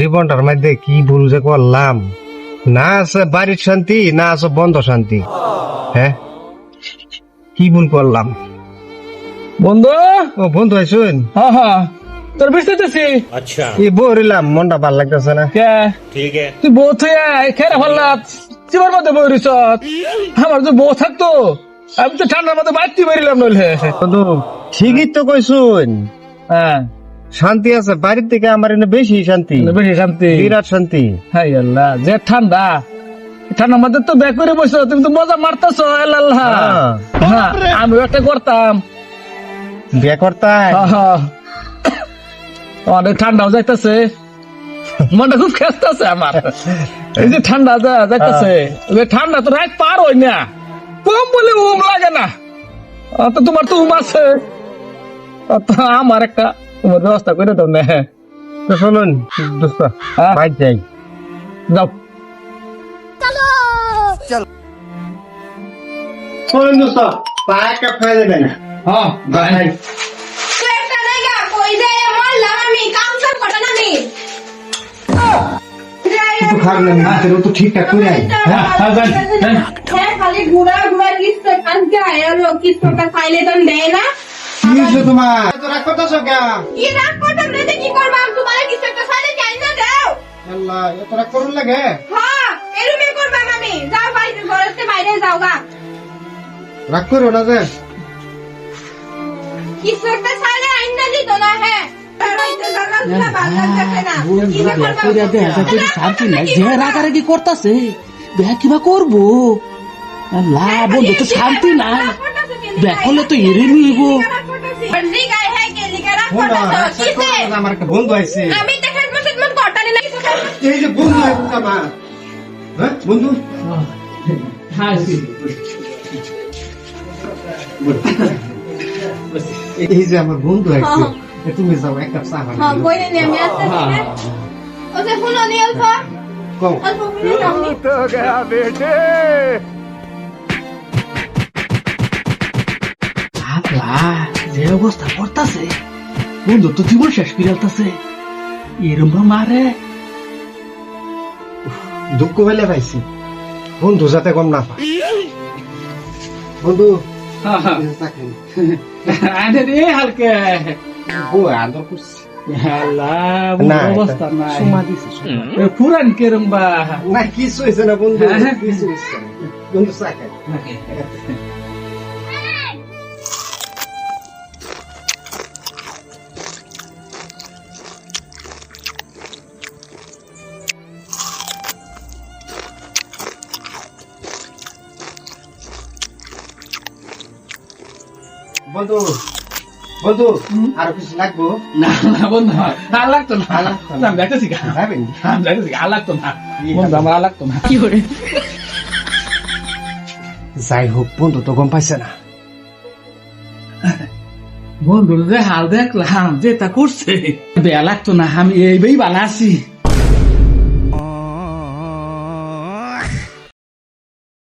জীবনটার মধ্যে কি ভুল যে করলাম, না আছে বাড়ির শান্তি, না আছে বন্ধ শান্তি। হ্যাঁ, কি ভুল করলাম? বন্ধু। ও বন্ধু আইসুন, হ্যাঁ হ্যাঁ, তোর বুঝতেছি। अच्छा কি বরিলাম, মনটা ভাল লাগতেছে না। কে ठीक है। তুই বউ থেকে খেয়ে ফেললা জীবন মধ্যে বই রইছ। আমার যে বউ থাকতো আমি তো ঠান্ডার মধ্যে বাড়তি বেরিলাম নইলে। বন্ধু ঠিকই তো কইসুন, হ্যাঁ, শান্তি আছে বাড়ির থেকে, আমার এনে বেশি শান্তি, বেশি শান্তি। বিরাট শান্তি। হাই আল্লাহ, যে ঠান্ডা, ঠান্ডার মধ্যে তো ব্যাগ করে বসছো, তুমি তো মজা মারতেছো। আল্লাহ, হ্যাঁ আমি একটা করতাম। বিয়ে করতাই? অনেক ঠান্ডাও যাইতেছে, মনটা খুব খেসতেছে আমার। এই যে ঠান্ডা যাইতেছে, ঠান্ডা তো রাত পার হয় না, কম বলে উম লাগে না। তো তোমার তো উম আছে, আমার একটা তোমার ব্যবস্থা করে দাও না। তো শুনুন দোস্ত, হ্যাঁ? বাইর যাই। যাও। শুনুন দোস্ত, পায়ে কাপ খাই দেবেন। হ্যাঁ, বাই। ঠিকঠাক করে আই। খালি ঘুরা ঘুরা কিস্তো কানকে আয়ালো কিস্তোটা খাইলে তো দেয় না। কি হয়েছে তোমার? এত রাগ করতেছো কেন? কি রাগ করতাম না কি করবা, তোমার কিছু একটা খাইলে চাই না দাও। আল্লাহ, এত রাগ করুন লাগে? হ্যাঁ, এরুমে করবা আমি। যাও বাইরে, ঘরেতে বাইরে যাও গা। রাগ করো না যে। কিছু একটা খাইলে আইন না দিত না। হ্যাঁ, শান্তি নাই, যে রাগারাগি করতেছে কিবা করবো। বন্ধু তো শান্তি নাই, দেখলে তো এড়ে নিব। আমার একটা বন্ধু আছে, আমি দেখার মতো মন কটালি না কিছু খাই। এই যে বন্ধু আছে আমার। হ্যাঁ বন্ধু, এই যে আমার বন্ধু আছে, তুমি যাও এক কাপ চা হ্যাঁ, বানাও। বইনে নিয়ে আমি আসতেছি। হ্যাঁ, ও যে ফুলো নিয়ে অল্প কও। অল্প ফুলো দাও। যে অবস্থা করতেছে, বন্ধু তো জীবন শেষ করে ফেলতেছে। এরম মারে দুঃখ হইলে পাইছি, বন্ধু যাতে কম না পায়। বন্ধু চা খাই। আরে রে হালকা। ও আদর করছি আল্লাহ, অবস্থা নাই। সুমা দিছি, সুমা। পুরান কেরম বা। না কিছু হয়েছে না বন্ধু, হ্যাঁ। কিছু হয়েছে না। বন্ধু চা খাই। বন্ধু বন্ধু আরো কিছু লাগবো? না না বন্ধু, আর লাগতো না। আর লাগতো না। আমি যাইতেছি গা। যাবেন? আমি যাইতেছি গা, আর লাগতো না বন্ধু, আমার আর লাগতো না। কি করে যাই হোক, বন্ধু তো গম পাইছে না। বন্ধু যে হাল দেখলাম, যেটা করছে বেয়া লাগতো না। আমি এইভাবেই বানা আছি।